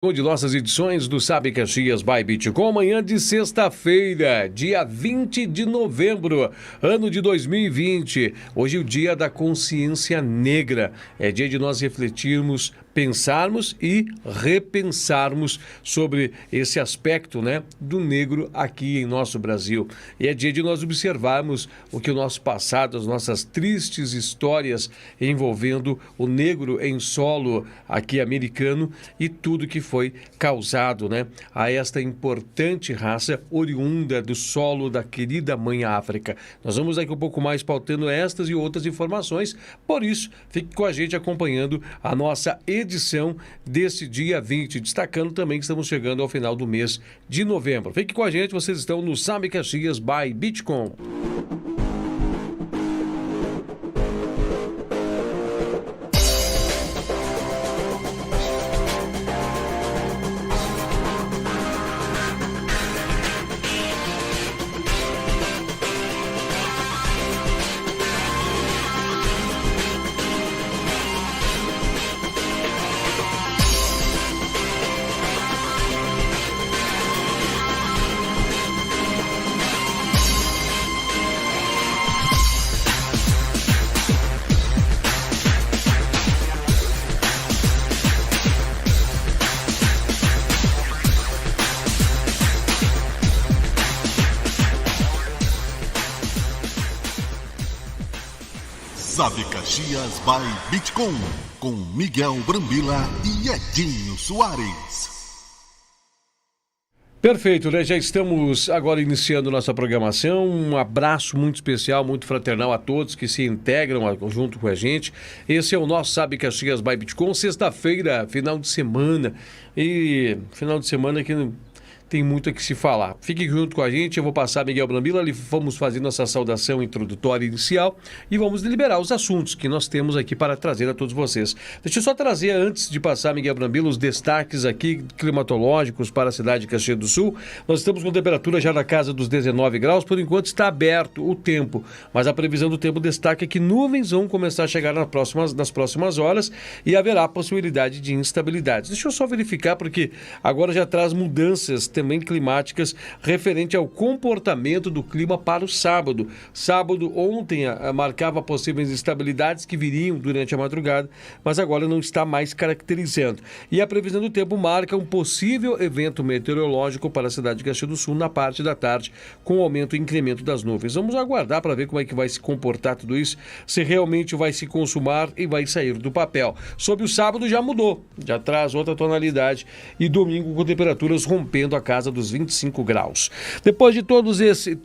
De nossas edições do Sabe Caxias by Bitcom, manhã de sexta-feira, dia 20 de novembro, ano de 2020. Hoje é o dia da consciência negra. É dia de nós refletirmos, pensarmos e repensarmos sobre esse aspecto, do negro aqui em nosso Brasil. E é dia de nós observarmos o que o nosso passado, as nossas tristes histórias envolvendo o negro em solo aqui americano e tudo que foi causado, a esta importante raça oriunda do solo da querida mãe África. Nós vamos daqui um pouco mais pautando estas e outras informações, por isso, fique com a gente acompanhando a nossa edição desse dia 20, destacando também que estamos chegando ao final do mês de novembro. Fique com a gente, vocês estão no Sabe Caxias by Bitcom. Sabe Caxias by Bitcom, com Miguel Brambila e Edinho Soares. Perfeito, já estamos agora iniciando nossa programação. Um abraço muito especial, muito fraternal a todos que se integram junto com a gente. Esse é o nosso Sabe Caxias by Bitcom, sexta-feira, final de semana. E final de semana que tem muito a que se falar. Fique junto com a gente, eu vou passar Miguel Brambila, vamos fazer nossa saudação introdutória inicial e vamos deliberar os assuntos que nós temos aqui para trazer a todos vocês. Deixa eu só trazer, antes de passar Miguel Brambila, os destaques aqui climatológicos para a cidade de Caxias do Sul. Nós estamos com temperatura já na casa dos 19 graus, por enquanto está aberto o tempo, mas a previsão do tempo destaca que nuvens vão começar a chegar nas próximas horas e haverá possibilidade de instabilidades. Deixa eu só verificar, porque agora já traz mudanças também climáticas referente ao comportamento do clima para o sábado. Sábado, ontem, marcava possíveis instabilidades que viriam durante a madrugada, mas agora não está mais caracterizando. E a previsão do tempo marca um possível evento meteorológico para a cidade de Caxias do Sul na parte da tarde, com aumento e incremento das nuvens. Vamos aguardar para ver como é que vai se comportar tudo isso, se realmente vai se consumar e vai sair do papel. Sobre o sábado já mudou, já traz outra tonalidade e domingo com temperaturas rompendo a casa dos 25 graus. Depois de todos esses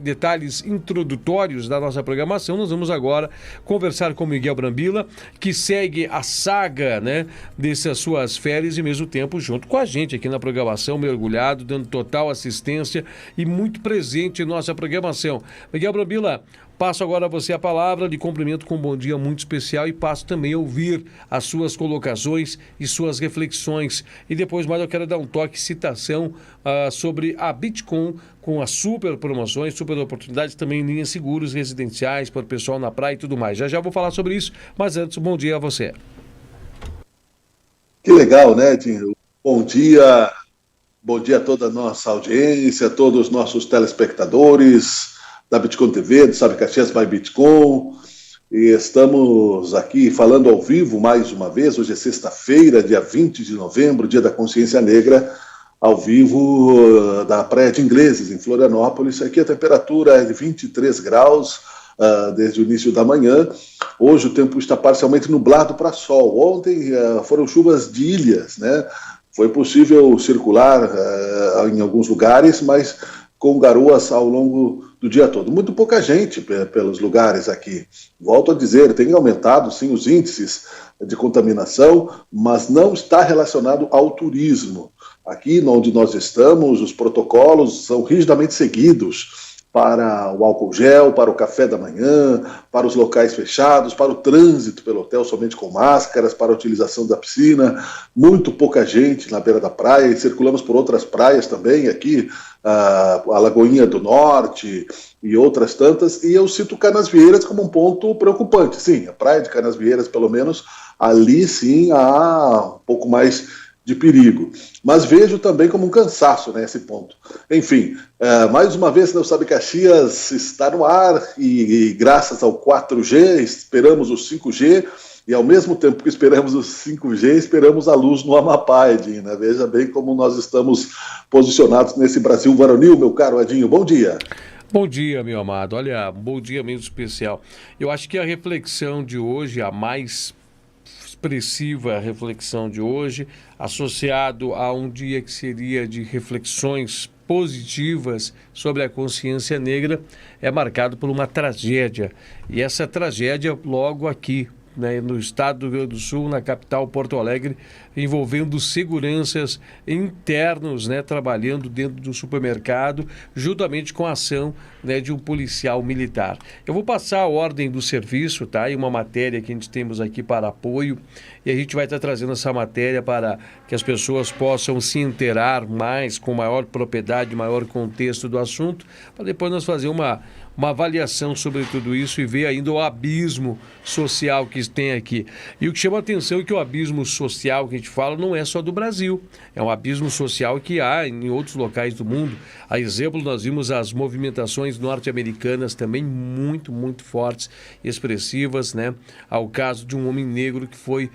detalhes introdutórios da nossa programação, nós vamos agora conversar com Miguel Brambila, que segue a saga, dessas suas férias e mesmo tempo junto com a gente aqui na programação, mergulhado, dando total assistência e muito presente em nossa programação. Miguel Brambila, passo agora a você a palavra, lhe cumprimento com um bom dia muito especial e passo também a ouvir as suas colocações e suas reflexões. E depois mais eu quero dar um toque, citação sobre a Bitcom, com as super promoções, super oportunidades, também em linhas seguros residenciais para o pessoal na praia e tudo mais. Já vou falar sobre isso, mas antes, bom dia a você. Que legal, Edinho? Bom dia a toda a nossa audiência, a todos os nossos telespectadores da Bitcom TV, do Sabe Caxias by Bitcom, e estamos aqui falando ao vivo mais uma vez. Hoje é sexta-feira, dia 20 de novembro, dia da consciência negra, ao vivo da Praia de Ingleses, em Florianópolis. Aqui a temperatura é de 23 graus desde o início da manhã. Hoje o tempo está parcialmente nublado para sol. Ontem foram chuvas de ilhas, Foi possível circular em alguns lugares, mas com garoas ao longo do dia todo. Muito pouca gente pelos lugares aqui. Volto a dizer, tem aumentado sim os índices de contaminação, mas não está relacionado ao turismo. Aqui onde nós estamos, os protocolos são rigidamente seguidos para o álcool gel, para o café da manhã, para os locais fechados, para o trânsito pelo hotel somente com máscaras, para a utilização da piscina. Muito pouca gente na beira da praia, e circulamos por outras praias também, aqui, a Lagoinha do Norte e outras tantas, e eu cito Canasvieiras como um ponto preocupante. Sim, a praia de Canasvieiras, pelo menos, ali sim há um pouco mais de perigo. Mas vejo também como um cansaço, né, esse ponto. Enfim, mais uma vez, o Sabe Caxias está no ar e graças ao 4G, esperamos o 5G e ao mesmo tempo que esperamos o 5G, esperamos a luz no Amapá, Edinho, né? Veja bem como nós estamos posicionados nesse Brasil varonil, meu caro Edinho. Bom dia. Bom dia, meu amado. Olha, bom dia mesmo especial. Eu acho que a reflexão de hoje, a mais expressiva reflexão de hoje, associado a um dia que seria de reflexões positivas sobre a consciência negra, é marcado por uma tragédia. E essa tragédia logo aqui, né, no estado do Rio Grande do Sul, na capital Porto Alegre, envolvendo seguranças internos, né, trabalhando dentro do supermercado, juntamente com a ação, né, de um policial militar. Eu vou passar a ordem do serviço, tá? E uma matéria que a gente temos aqui para apoio, e a gente vai estar trazendo essa matéria para que as pessoas possam se inteirar mais, com maior propriedade, maior contexto do assunto, para depois nós fazer uma avaliação sobre tudo isso e ver ainda o abismo social que tem aqui. E o que chama a atenção é que o abismo social que a gente fala não é só do Brasil, é um abismo social que há em outros locais do mundo. A exemplo, nós vimos as movimentações norte-americanas também muito, muito fortes, expressivas, né? Ao caso de um homem negro que foi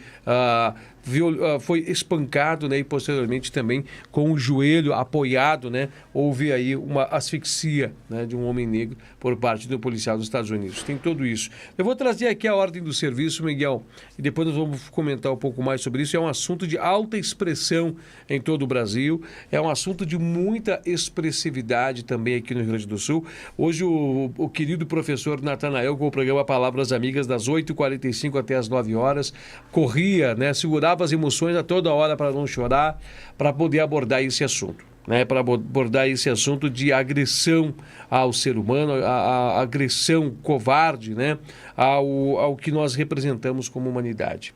espancado, né, e posteriormente também com o joelho apoiado, né, houve aí uma asfixia, né, de um homem negro por parte do policial dos Estados Unidos. Tem tudo isso. Eu vou trazer aqui a ordem do serviço, Miguel, e depois nós vamos comentar um pouco mais sobre isso. É um assunto de alta expressão em todo o Brasil, é um assunto de muita expressividade também aqui no Rio Grande do Sul. Hoje o querido professor Natanael, com o programa Palavras Amigas, das 8h45 até as 9 horas, corria, né, segurava as emoções a toda hora para não chorar, para poder abordar esse assunto, né? Para abordar esse assunto de agressão ao ser humano, a agressão covarde, né? Ao que nós representamos como humanidade.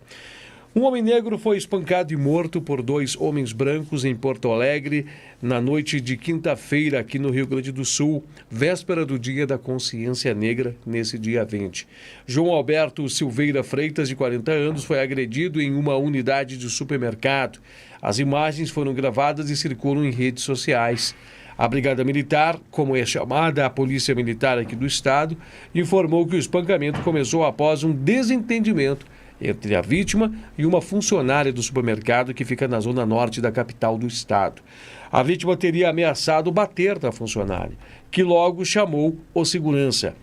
Um homem negro foi espancado e morto por 2 homens brancos em Porto Alegre na noite de quinta-feira aqui no Rio Grande do Sul, véspera do Dia da Consciência Negra, nesse dia 20. João Alberto Silveira Freitas, de 40 anos, foi agredido em uma unidade de supermercado. As imagens foram gravadas e circulam em redes sociais. A Brigada Militar, como é chamada a Polícia Militar aqui do estado, informou que o espancamento começou após um desentendimento entre a vítima e uma funcionária do supermercado que fica na zona norte da capital do estado. A vítima teria ameaçado bater na funcionária, que logo chamou o segurança.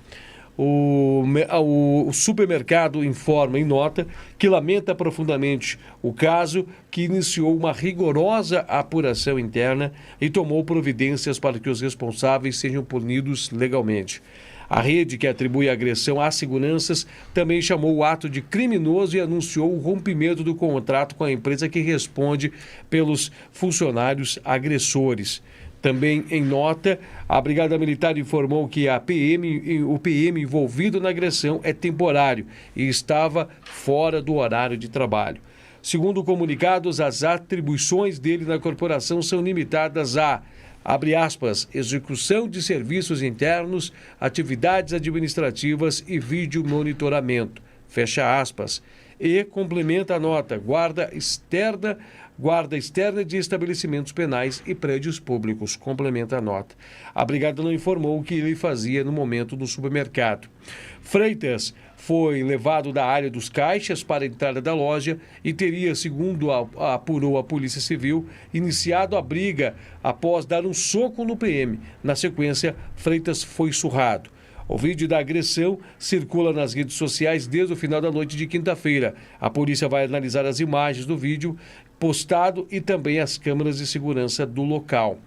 O supermercado informa em nota que lamenta profundamente o caso, que iniciou uma rigorosa apuração interna e tomou providências para que os responsáveis sejam punidos legalmente. A rede que atribui a agressão às seguranças também chamou o ato de criminoso e anunciou o rompimento do contrato com a empresa que responde pelos funcionários agressores. Também em nota, a Brigada Militar informou que o PM envolvido na agressão é temporário e estava fora do horário de trabalho. Segundo comunicados, as atribuições dele na corporação são limitadas a, abre aspas, execução de serviços internos, atividades administrativas e vídeo monitoramento, fecha aspas. E complementa a nota, guarda externa de estabelecimentos penais e prédios públicos, complementa a nota. A brigada não informou o que ele fazia no momento no supermercado. Freitas foi levado da área dos caixas para a entrada da loja e teria, segundo apurou a Polícia Civil, iniciado a briga após dar um soco no PM. Na sequência, Freitas foi surrado. O vídeo da agressão circula nas redes sociais desde o final da noite de quinta-feira. A polícia vai analisar as imagens do vídeo postado e também as câmeras de segurança do local.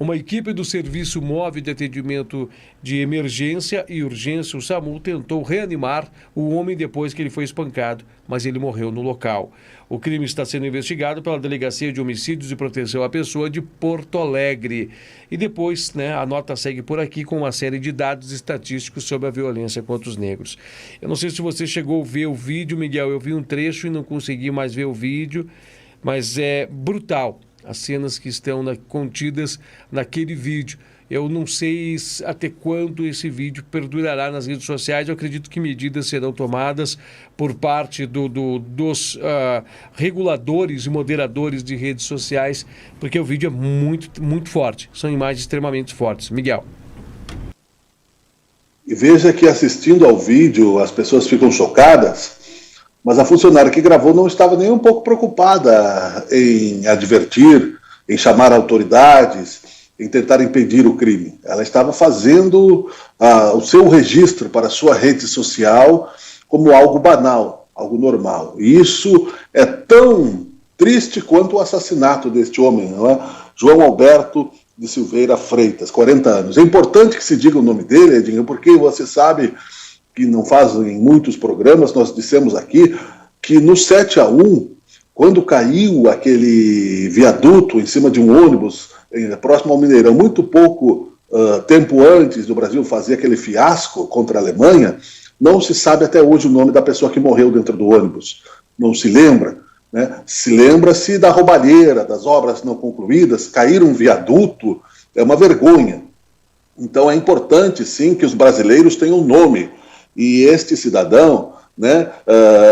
Uma equipe do Serviço Móvel de Atendimento de Emergência e Urgência, o SAMU, tentou reanimar o homem depois que ele foi espancado, mas ele morreu no local. O crime está sendo investigado pela Delegacia de Homicídios e Proteção à Pessoa de Porto Alegre. E depois, a nota segue por aqui com uma série de dados estatísticos sobre a violência contra os negros. Eu não sei se você chegou a ver o vídeo, Miguel, eu vi um trecho e não consegui mais ver o vídeo, mas é brutal as cenas que estão contidas naquele vídeo. eu não sei até quando esse vídeo perdurará nas redes sociais. Eu acredito que medidas serão tomadas por parte dos reguladores e moderadores de redes sociais, porque o vídeo é muito, muito forte. São imagens extremamente fortes. Miguel. E veja que assistindo ao vídeo as pessoas ficam chocadas, mas a funcionária que gravou não estava nem um pouco preocupada em advertir, em chamar autoridades, em tentar impedir o crime. Ela estava fazendo o seu registro para a sua rede social como algo banal, algo normal. E isso é tão triste quanto o assassinato deste homem, não é? João Alberto de Silveira Freitas, 40 anos. É importante que se diga o nome dele, Edinho, porque você sabe que não fazem muitos programas, nós dissemos aqui que no 7-1, quando caiu aquele viaduto em cima de um ônibus próximo ao Mineirão, muito pouco tempo antes do Brasil fazer aquele fiasco contra a Alemanha, não se sabe até hoje o nome da pessoa que morreu dentro do ônibus. Não se lembra. Né? Se lembra-se da roubalheira, das obras não concluídas, cair um viaduto é uma vergonha. Então é importante, sim, que os brasileiros tenham nome. E este cidadão, né,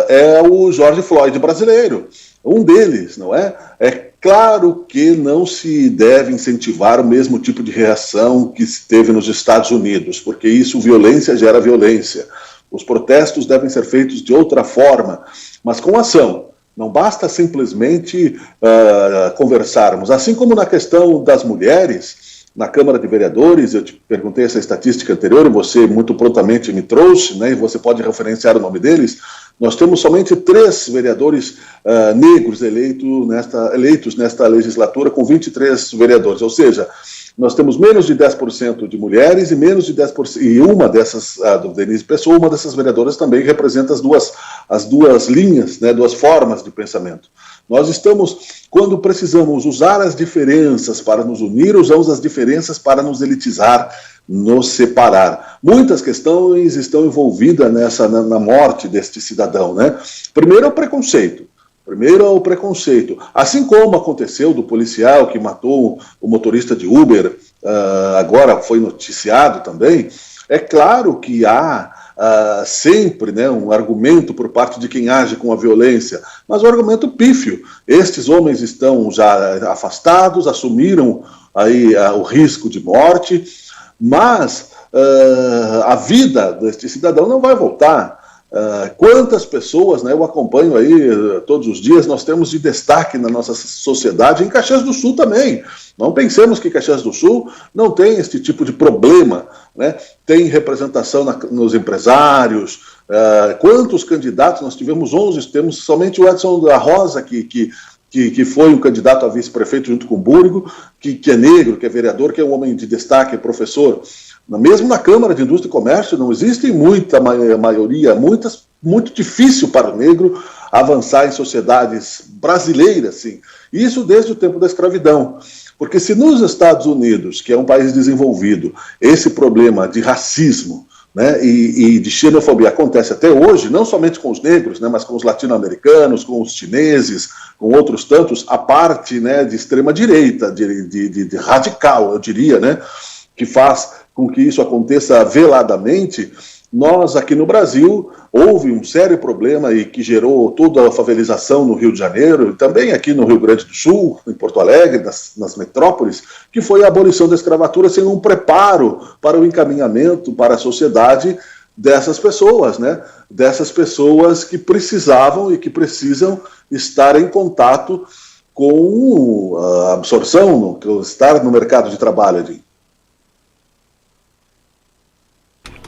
é o George Floyd brasileiro, um deles, não é? É claro que não se deve incentivar o mesmo tipo de reação que se teve nos Estados Unidos, porque isso, violência gera violência. Os protestos devem ser feitos de outra forma, mas com ação. Não basta simplesmente conversarmos. Assim como na questão das mulheres, na Câmara de Vereadores, eu te perguntei essa estatística anterior e você muito prontamente me trouxe, né, e você pode referenciar o nome deles. Nós temos somente 3 vereadores negros eleitos nesta legislatura, com 23 vereadores, ou seja, nós temos menos de 10% de mulheres e menos de 10%, e uma dessas, do Denise Pessoa, uma dessas vereadoras também representa as duas linhas, né, 2 formas de pensamento. Nós estamos, quando precisamos usar as diferenças para nos unir, usamos as diferenças para nos elitizar, nos separar. Muitas questões estão envolvidas na morte deste cidadão, né? Primeiro é o preconceito. Assim como aconteceu do policial que matou o motorista de Uber, agora foi noticiado também, é claro que há sempre, né, um argumento por parte de quem age com a violência, mas o argumento pífio. Estes homens estão já afastados, assumiram aí o risco de morte, mas a vida deste cidadão não vai voltar. Quantas pessoas, né, eu acompanho aí todos os dias, nós temos de destaque na nossa sociedade, em Caxias do Sul também. Não pensemos que Caxias do Sul não tem este tipo de problema, né? Tem representação nos empresários. Quantos candidatos? Nós tivemos 11, temos somente o Edson da Rosa, que foi o candidato a vice-prefeito junto com o Burgo, que é negro, que é vereador, que é um homem de destaque, é professor. Mesmo na Câmara de Indústria e Comércio não existe muita maioria, muito difícil para o negro avançar em sociedades brasileiras, sim. Isso desde o tempo da escravidão. Porque se nos Estados Unidos, que é um país desenvolvido, esse problema de racismo, né, e de xenofobia acontece até hoje, não somente com os negros, né, mas com os latino-americanos, com os chineses, com outros tantos, a parte, né, de extrema-direita, de radical, eu diria, né, que faz com que isso aconteça veladamente. Nós, aqui no Brasil, houve um sério problema e que gerou toda a favelização no Rio de Janeiro, e também aqui no Rio Grande do Sul, em Porto Alegre, nas metrópoles, que foi a abolição da escravatura sem um preparo para o encaminhamento para a sociedade dessas pessoas, né? Dessas pessoas que precisavam e que precisam estar em contato com a absorção, estar no mercado de trabalho ali.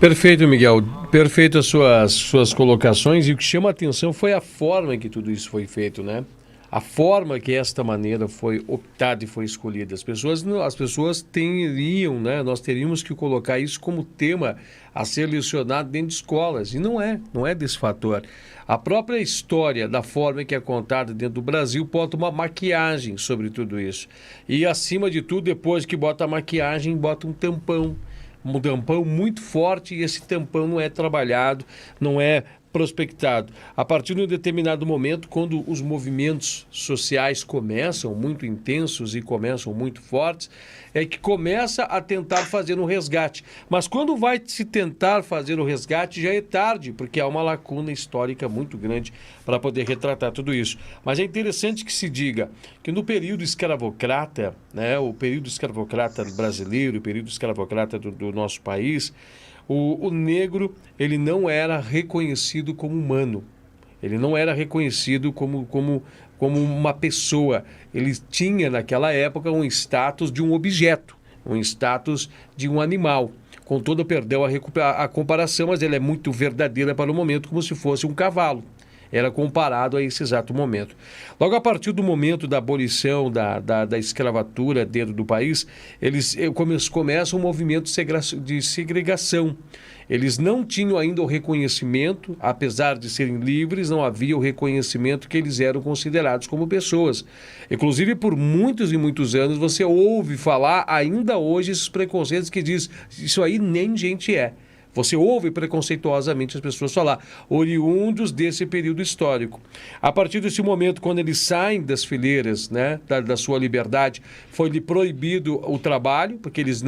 Perfeito, Miguel. Perfeito as suas colocações, e o que chama a atenção foi a forma em que tudo isso foi feito, né? A forma que esta maneira foi optada e foi escolhida. As pessoas teriam, né? Nós teríamos que colocar isso como tema a ser lecionado dentro de escolas, e não é desse fator. A própria história da forma que é contada dentro do Brasil bota uma maquiagem sobre tudo isso. E acima de tudo, depois que bota a maquiagem, bota um tampão muito forte, e esse tampão não é trabalhado, não é prospectado? A partir de um determinado momento, quando os movimentos sociais começam muito intensos e começam muito fortes, é que começa a tentar fazer um resgate. Mas quando vai se tentar fazer o resgate, já é tarde, porque há uma lacuna histórica muito grande para poder retratar tudo isso. Mas é interessante que se diga que no período escravocrata, né, o período escravocrata brasileiro, o período escravocrata do nosso país, o negro, ele não era reconhecido como humano. Ele não era reconhecido como uma pessoa. Ele tinha, naquela época, um status de um objeto, um status de um animal. Com todo perdão a comparação, mas ele é muito verdadeira para o momento, como se fosse um cavalo. Era comparado a esse exato momento. Logo a partir do momento da abolição da escravatura dentro do país, eles começam um movimento de segregação. Eles não tinham ainda o reconhecimento, apesar de serem livres, não havia o reconhecimento que eles eram considerados como pessoas. Inclusive, por muitos e muitos anos, você ouve falar ainda hoje esses preconceitos que diz isso aí nem gente é. Você ouve preconceituosamente as pessoas falar, oriundos desse período histórico. A partir desse momento, quando eles saem das fileiras, né, da sua liberdade, foi-lhe proibido o trabalho, porque eles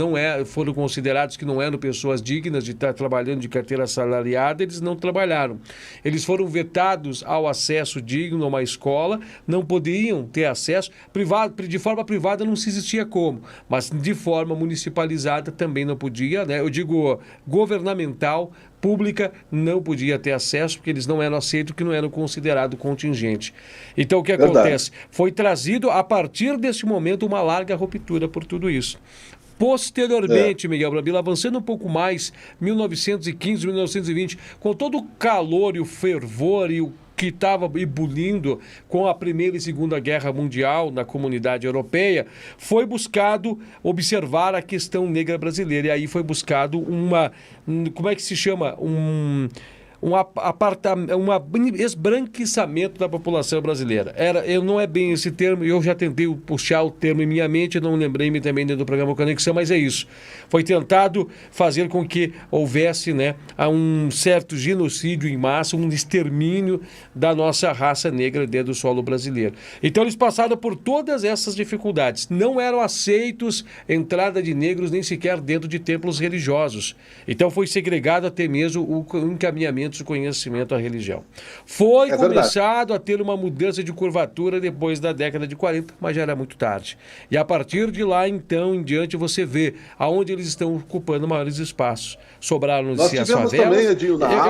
foram considerados que não eram pessoas dignas de estar trabalhando de carteira assalariada, eles não trabalharam. Eles foram vetados ao acesso digno a uma escola, não podiam ter acesso. De forma privada não se existia como, mas de forma municipalizada também não podia, né? Eu digo governamental, pública, não podia ter acesso, porque eles não eram aceitos, que não eram considerados contingente. Então, o que acontece? Foi trazido, a partir desse momento, uma larga ruptura por tudo isso. Posteriormente, Miguel Brambila, avançando um pouco mais, 1915, 1920, com todo o calor e o fervor e o que estava ebulindo com a Primeira e Segunda Guerra Mundial na comunidade europeia, foi buscado observar a questão negra brasileira. E aí foi buscado como é que se chama? Um esbranquiçamento da população brasileira. Não é bem esse termo, eu já tentei puxar o termo em minha mente, não lembrei-me também dentro do programa Conexão, mas é isso. Foi tentado fazer com que houvesse, né, um certo genocídio em massa, um extermínio da nossa raça negra dentro do solo brasileiro. Então eles passaram por todas essas dificuldades. Não eram aceitos entrada de negros nem sequer dentro de templos religiosos. Então foi segregado até mesmo o encaminhamento de conhecimento à religião. Foi começado a ter uma mudança de curvatura depois da década de 40, mas já era muito tarde. E a partir de lá, então, em diante, você vê aonde eles estão ocupando maiores espaços. Sobraram-se as favelas. Também, Edinho, na África,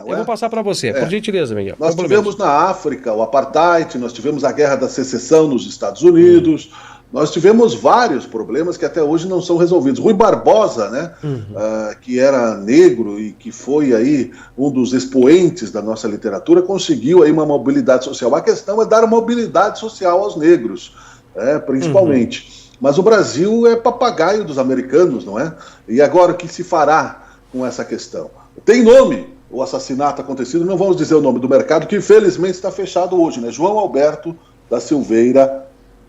eu vou passar para você, por gentileza, Miguel. Nós tivemos na África o apartheid, nós tivemos a guerra da secessão nos Estados Unidos, nós tivemos vários problemas que até hoje não são resolvidos. Rui Barbosa, né, que era negro e que foi aí um dos expoentes da nossa literatura, conseguiu aí uma mobilidade social. A questão é dar mobilidade social aos negros, principalmente. Mas o Brasil é papagaio dos americanos, não é? E agora o que se fará com essa questão? Tem nome o assassinato acontecido, não vamos dizer o nome do mercado, que infelizmente está fechado hoje, né? João Alberto da Silveira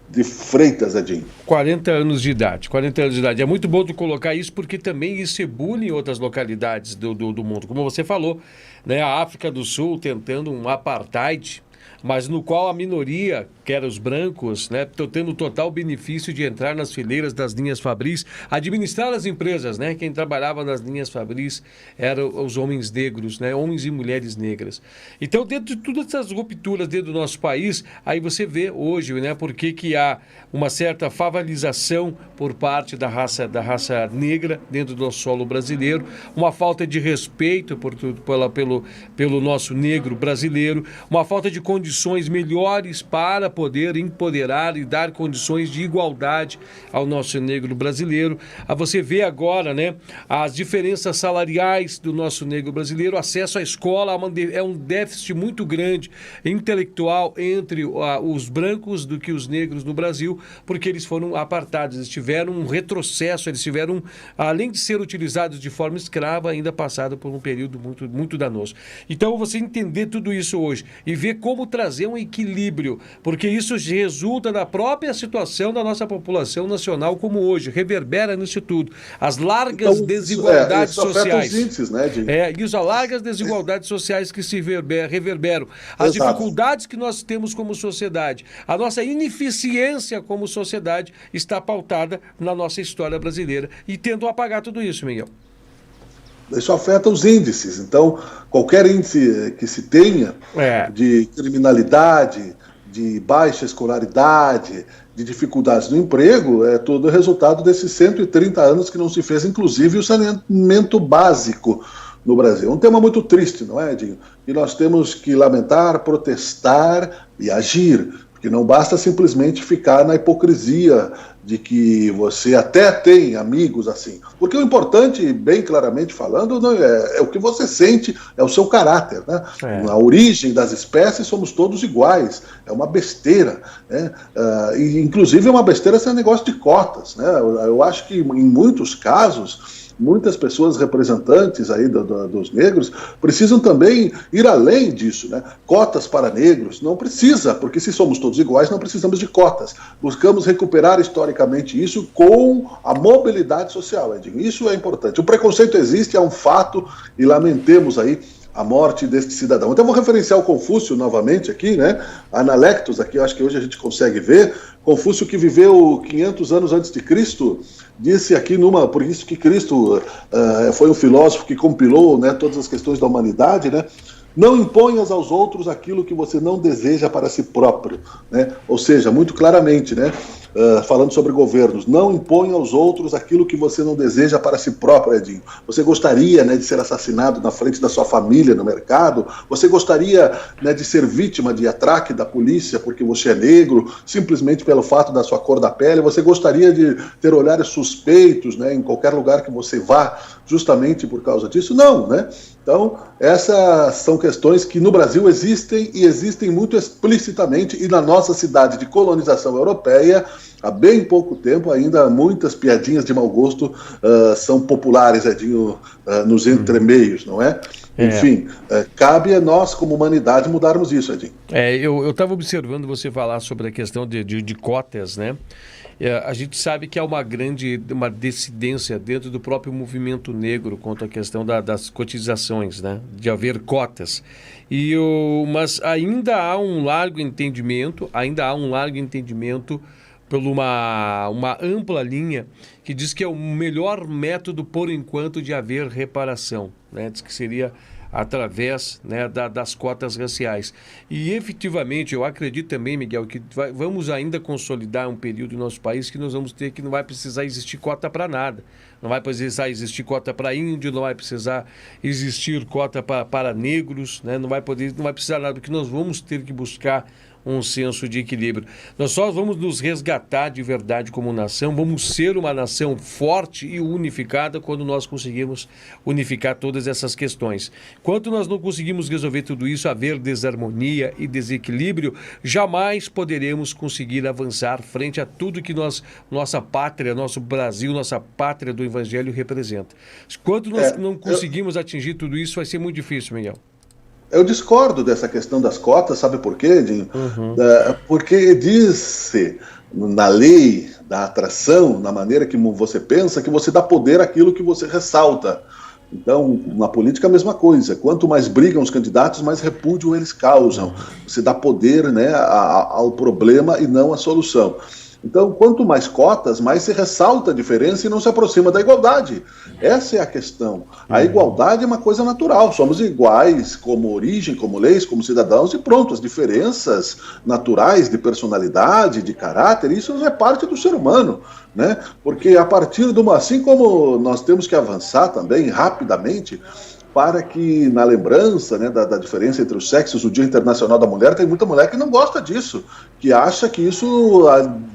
de Freitas, Edinho. 40 anos de idade, 40 anos de idade. É muito bom tu colocar isso, porque também isso ebula em outras localidades do mundo. Como você falou, né, a África do Sul tentando um apartheid, mas no qual a minoria, que eram os brancos, né, estão tendo o total benefício de entrar nas fileiras das linhas fabris, administrar as empresas, né? Quem trabalhava nas linhas fabris eram os homens negros, né? Homens e mulheres negras. Então, dentro de todas essas rupturas dentro do nosso país, aí você vê hoje, né, por que há uma certa favalização por parte da raça negra dentro do nosso solo brasileiro, uma falta de respeito pelo nosso negro brasileiro, uma falta de condições melhores para poder empoderar e dar condições de igualdade ao nosso negro brasileiro. Você vê agora, né, as diferenças salariais do nosso negro brasileiro, acesso à escola é um déficit muito grande intelectual entre os brancos do que os negros no Brasil, porque eles foram apartados, eles tiveram um retrocesso, eles tiveram, além de ser utilizados de forma escrava, ainda passado por um período muito, muito danoso. Então, você entender tudo isso hoje e ver como como trazer um equilíbrio, porque isso resulta da própria situação da nossa população nacional como hoje, reverbera nisso tudo. As largas desigualdades sociais. Os índices, né, isso, as largas desigualdades sociais que se reverberam. As dificuldades que nós temos como sociedade, a nossa ineficiência como sociedade está pautada na nossa história brasileira e tentam apagar tudo isso, Miguel. Isso afeta os índices. Então, qualquer índice que se tenha de criminalidade, de baixa escolaridade, de dificuldades no emprego, é todo resultado desses 130 anos que não se fez, inclusive, o saneamento básico no Brasil. Um tema muito triste, não é, Edinho? E nós temos que lamentar, protestar e agir, porque não basta simplesmente ficar na hipocrisia de que você até tem amigos assim. Porque o importante, bem claramente falando, é o que você sente, é o seu caráter, né? A origem das espécies somos todos iguais. É uma besteira, né? E, inclusive, é uma besteira esse negócio de cotas, né? Eu acho que, em muitos casos, muitas pessoas representantes aí dos negros precisam também ir além disso, né? Cotas para negros, não precisa, porque se somos todos iguais, não precisamos de cotas. Buscamos recuperar historicamente isso com a mobilidade social, Edinho. Isso é importante. O preconceito existe, é um fato, e lamentemos aí a morte deste cidadão. Então eu vou referenciar o Confúcio novamente aqui, né? Analectos aqui, eu acho que hoje a gente consegue ver. Confúcio, que viveu 500 anos antes de Cristo, disse aqui por isso que Cristo foi um filósofo que compilou, né, todas as questões da humanidade, né? Não imponhas aos outros aquilo que você não deseja para si próprio, né? Ou seja, muito claramente, né? Falando sobre governos, não imponha aos outros aquilo que você não deseja para si próprio, Edinho. Você gostaria, né, de ser assassinado na frente da sua família no mercado? Você gostaria, né, de ser vítima de atraque da polícia porque você é negro, simplesmente pelo fato da sua cor da pele? Você gostaria de ter olhares suspeitos, né, em qualquer lugar que você vá, justamente por causa disso? Não, né? Então, essas são questões que no Brasil existem, e existem muito explicitamente, e na nossa cidade de colonização europeia, há bem pouco tempo ainda, muitas piadinhas de mau gosto são populares, Edinho, nos entremeios, não é? Enfim, cabe a nós, como humanidade, mudarmos isso, Edinho. Eu estava observando você falar sobre a questão de cotas, né? A gente sabe que há uma dissidência dentro do próprio movimento negro quanto à questão das cotizações, né? De haver cotas. Mas ainda há um largo entendimento, por uma ampla linha que diz que é o melhor método, por enquanto, de haver reparação, né? Diz que seria através, né, das cotas raciais. E, efetivamente, eu acredito também, Miguel, que vamos ainda consolidar um período no nosso país que nós vamos ter que não vai precisar existir cota para nada. Não vai precisar existir cota para índio, não vai precisar existir cota para negros, né? Não vai precisar nada, porque nós vamos ter que buscar um senso de equilíbrio. Nós só vamos nos resgatar de verdade como nação, vamos ser uma nação forte e unificada quando nós conseguirmos unificar todas essas questões. Enquanto nós não conseguimos resolver tudo isso, haver desarmonia e desequilíbrio, jamais poderemos conseguir avançar frente a tudo que nossa pátria, nosso Brasil, nossa pátria do Evangelho representa. Enquanto nós não conseguimos atingir tudo isso, vai ser muito difícil, Miguel. Eu discordo dessa questão das cotas, sabe por quê, Edinho? Porque diz-se na lei da atração, na maneira que você pensa, que você dá poder àquilo que você ressalta. Então, na política, a mesma coisa. Quanto mais brigam os candidatos, mais repúdio eles causam. Você dá poder, né, ao problema e não à solução. Então, quanto mais cotas, mais se ressalta a diferença e não se aproxima da igualdade. Essa é a questão. A igualdade é uma coisa natural. Somos iguais como origem, como leis, como cidadãos e pronto. As diferenças naturais de personalidade, de caráter, isso é parte do ser humano, né? Porque a partir de assim como nós temos que avançar também rapidamente, para que, na lembrança, né, da diferença entre os sexos, o Dia Internacional da Mulher, tem muita mulher que não gosta disso, que acha que isso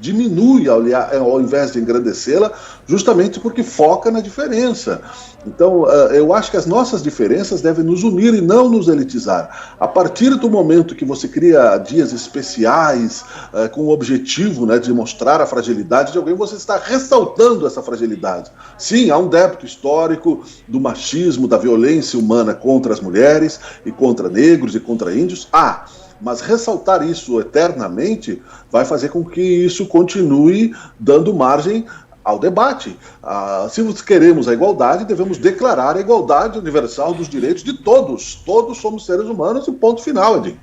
diminui ao invés de engrandecê-la, justamente porque foca na diferença. Então, eu acho que as nossas diferenças devem nos unir e não nos elitizar. A partir do momento que você cria dias especiais, com o objetivo, né, de mostrar a fragilidade de alguém, você está ressaltando essa fragilidade. Sim, há um débito histórico do machismo, da violência humana contra as mulheres e contra negros e contra índios. mas ressaltar isso eternamente vai fazer com que isso continue dando margem ao debate. Se queremos a igualdade, devemos declarar a igualdade universal dos direitos de todos. Todos somos seres humanos e ponto final, Edinho.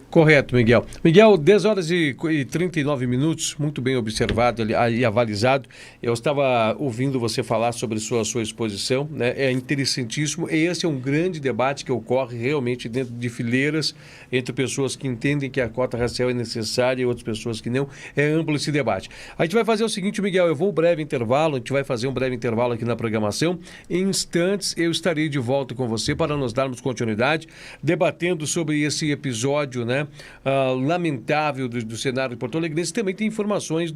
Correto, Miguel. Miguel, 10 horas e 39 minutos, muito bem observado e avalizado. Eu estava ouvindo você falar sobre sua exposição, né? É interessantíssimo. E esse é um grande debate que ocorre realmente dentro de fileiras, entre pessoas que entendem que a cota racial é necessária e outras pessoas que não. É amplo esse debate. A gente vai fazer o seguinte, Miguel, eu vou um breve intervalo, a gente vai fazer um breve intervalo aqui na programação. Em instantes, eu estarei de volta com você para nos darmos continuidade, debatendo sobre esse episódio, né? Lamentável do cenário de Porto Alegre. Também tem informações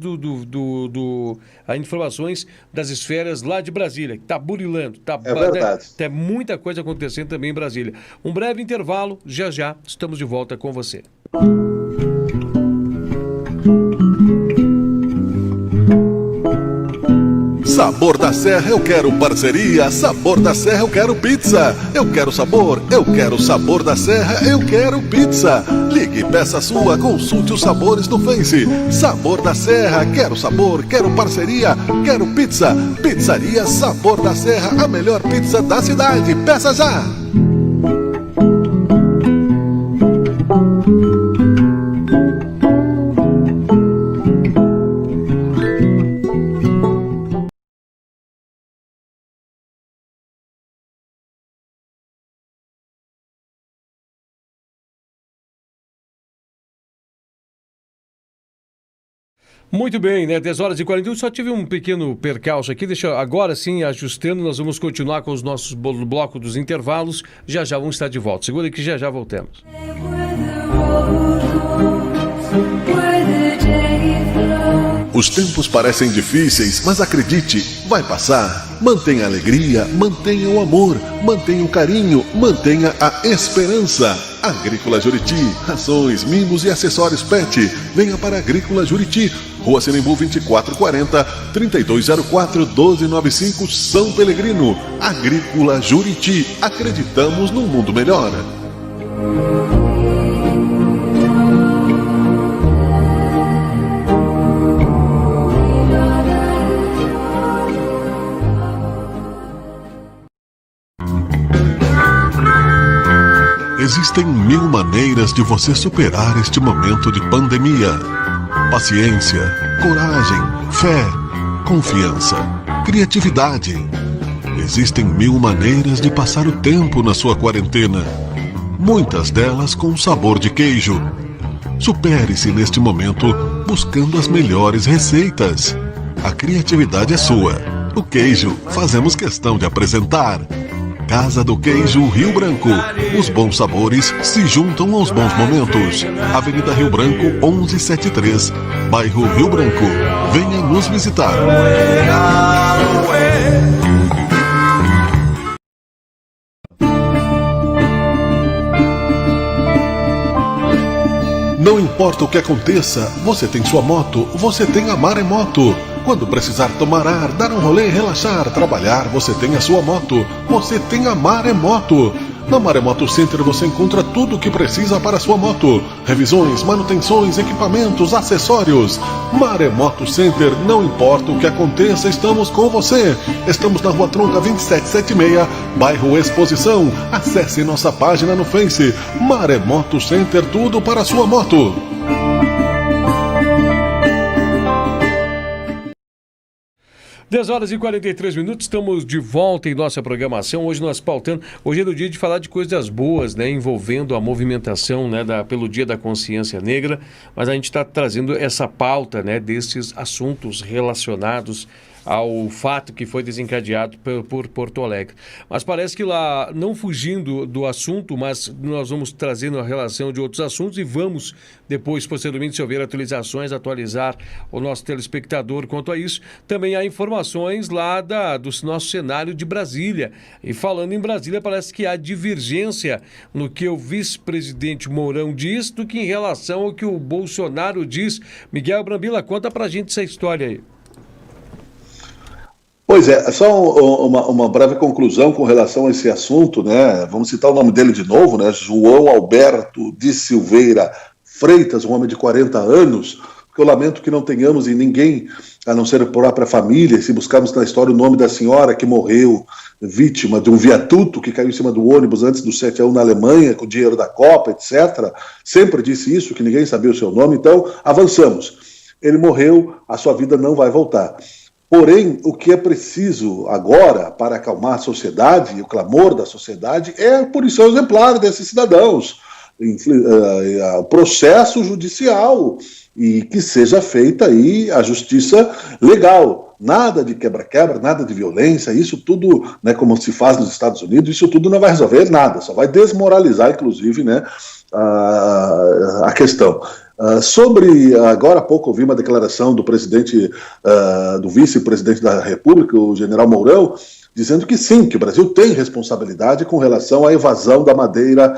informações das esferas lá de Brasília, que está burilando. É verdade. Tem muita coisa acontecendo também em Brasília. Um breve intervalo, já estamos de volta com você. Sabor da Serra, eu quero parceria. Sabor da Serra, eu quero pizza. Eu quero sabor, eu quero Sabor da Serra, eu quero pizza. Ligue, peça sua, consulte os sabores no Face. Sabor da Serra, quero sabor, quero parceria, quero pizza. Pizzaria Sabor da Serra, a melhor pizza da cidade. Peça já! Muito bem, né? 10 horas e 41, só tive um pequeno percalço aqui, agora sim, ajustando, nós vamos continuar com os nossos bloco dos intervalos, já vamos estar de volta. Segura que já voltamos. Os tempos parecem difíceis, mas acredite, vai passar. Mantenha a alegria, mantenha o amor, mantenha o carinho, mantenha a esperança. Agrícola Juriti, rações, mimos e acessórios PET. Venha para a Agrícola Juriti, Rua Sinimbu 2440, 3204-1295, São Pelegrino. Agrícola Juriti, acreditamos num mundo melhor. Existem 1000 maneiras de você superar este momento de pandemia. Paciência, coragem, fé, confiança, criatividade. Existem 1000 maneiras de passar o tempo na sua quarentena. Muitas delas com sabor de queijo. Supere-se neste momento buscando as melhores receitas. A criatividade é sua. O queijo fazemos questão de apresentar. Casa do Queijo Rio Branco. Os bons sabores se juntam aos bons momentos. Avenida Rio Branco 1173, bairro Rio Branco. Venha nos visitar. Não importa o que aconteça, você tem sua moto, você tem a Maremoto. Quando precisar tomar ar, dar um rolê, relaxar, trabalhar, você tem a sua moto, você tem a Maremoto. Na Maremoto Center você encontra tudo o que precisa para a sua moto. Revisões, manutenções, equipamentos, acessórios. Maremoto Center, não importa o que aconteça, estamos com você. Estamos na Rua Tronca 2776, bairro Exposição. Acesse nossa página no Face. Maremoto Center, tudo para a sua moto. Dez horas e 43 minutos, estamos de volta em nossa programação. Hoje nós pautando, hoje é o dia de falar de coisas boas, né, envolvendo a movimentação, né, pelo Dia da Consciência Negra, mas a gente está trazendo essa pauta, né, desses assuntos relacionados ao fato que foi desencadeado por Porto Alegre. Mas parece que lá, não fugindo do assunto, mas nós vamos trazendo a relação de outros assuntos e vamos depois, posteriormente, se houver atualizações, atualizar o nosso telespectador quanto a isso. Também há informações lá do nosso cenário de Brasília. E falando em Brasília, parece que há divergência no que o vice-presidente Mourão diz do que em relação ao que o Bolsonaro diz. Miguel Brambila, conta pra gente essa história aí. Pois é, só uma breve conclusão com relação a esse assunto, né? Vamos citar o nome dele de novo, né? João Alberto de Silveira Freitas, um homem de 40 anos, porque eu lamento que não tenhamos em ninguém, a não ser a própria família, se buscarmos na história o nome da senhora que morreu vítima de um viaduto que caiu em cima do ônibus antes do 7-1 na Alemanha, com o dinheiro da Copa, etc. Sempre disse isso, que ninguém sabia o seu nome, então avançamos. Ele morreu, a sua vida não vai voltar. Porém, o que é preciso agora para acalmar a sociedade, e o clamor da sociedade, é a punição exemplar desses cidadãos, processo judicial, e que seja feita aí a justiça legal. Nada de quebra-quebra, nada de violência, isso tudo, né, como se faz nos Estados Unidos, isso tudo não vai resolver nada, só vai desmoralizar, inclusive, né, a questão. Agora há pouco ouvi uma declaração do presidente, do vice-presidente da República, o general Mourão, dizendo que sim, que o Brasil tem responsabilidade com relação à evasão da madeira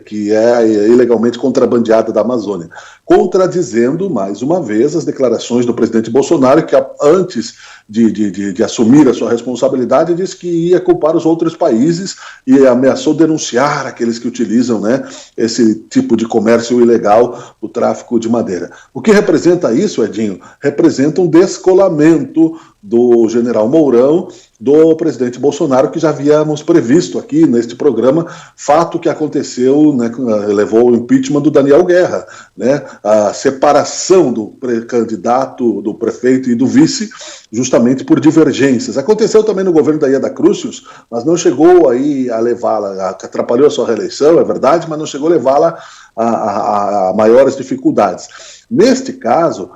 que é ilegalmente contrabandeada da Amazônia, contradizendo, mais uma vez, as declarações do presidente Bolsonaro, que antes de assumir a sua responsabilidade, disse que ia culpar os outros países e ameaçou denunciar aqueles que utilizam, né, esse tipo de comércio ilegal, o tráfico de madeira. O que representa isso, Edinho? Representa um descolamento do general Mourão do presidente Bolsonaro, que já havíamos previsto aqui neste programa, fato que aconteceu, né, levou ao impeachment do Daniel Guerra, né, a separação do candidato, do prefeito e do vice, justamente por divergências. Aconteceu também no governo da Ieda Crucius, mas não chegou aí a levá-la, atrapalhou a sua reeleição, é verdade, mas não chegou a levá-la a maiores dificuldades. Neste caso,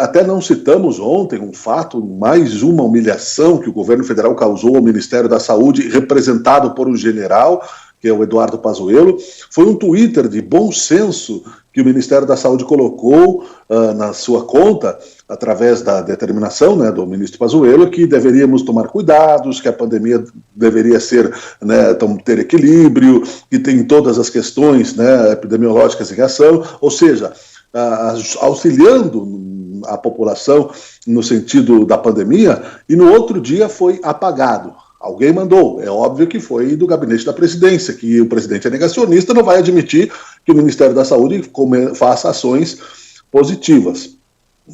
até não citamos ontem um fato, mais uma humilhação que o governo federal causou ao Ministério da Saúde, representado por um general, que é o Eduardo Pazuello. Foi um Twitter de bom senso que o Ministério da Saúde colocou na sua conta, através da determinação, né, do ministro Pazuello, que deveríamos tomar cuidados, que a pandemia deveria ser, né, ter equilíbrio, que tem todas as questões, né, epidemiológicas em ação, ou seja, auxiliando a população no sentido da pandemia, e no outro dia foi apagado. Alguém mandou, é óbvio que foi do gabinete da presidência, que o presidente é negacionista, não vai admitir que o Ministério da Saúde faça ações positivas.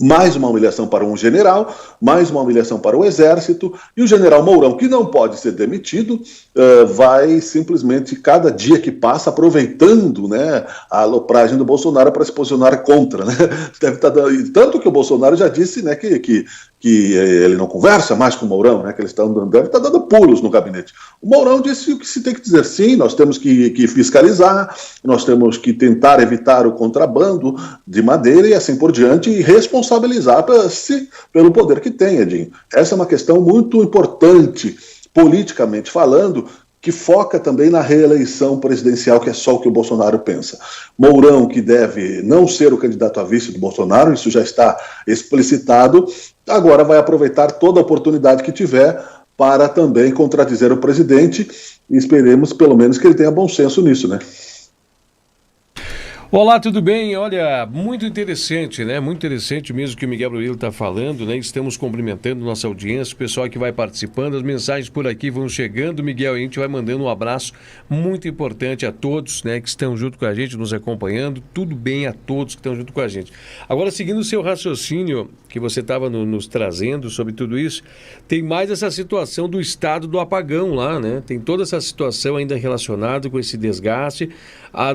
Mais uma humilhação para um general, mais uma humilhação para o Exército, e o general Mourão, que não pode ser demitido, vai simplesmente, cada dia que passa, aproveitando, né, a alopragem do Bolsonaro para se posicionar contra. Né? Tanto que o Bolsonaro já disse, né, que ele não conversa mais com o Mourão, né, que eles devem estar dando pulos no gabinete. O Mourão disse o que se tem que dizer: sim, nós temos que fiscalizar, nós temos que tentar evitar o contrabando de madeira e assim por diante, e responsabilizar-se pelo poder que tem, Edinho. Essa é uma questão muito importante, politicamente falando, que foca também na reeleição presidencial, que é só o que o Bolsonaro pensa. Mourão, que deve não ser o candidato a vice do Bolsonaro, isso já está explicitado, agora vai aproveitar toda a oportunidade que tiver para também contradizer o presidente, e esperemos pelo menos que ele tenha bom senso nisso, né? Olá, tudo bem? Olha, muito interessante, né? Muito interessante mesmo que o Miguel Brunillo está falando, né? Estamos cumprimentando nossa audiência, o pessoal que vai participando, as mensagens por aqui vão chegando, Miguel, e a gente vai mandando um abraço muito importante a todos, né? Que estão junto com a gente, nos acompanhando, tudo bem a todos que estão junto com a gente. Agora, seguindo o seu raciocínio que você estava nos trazendo sobre tudo isso, tem mais essa situação do estado do apagão lá, né? Tem toda essa situação ainda relacionada com esse desgaste.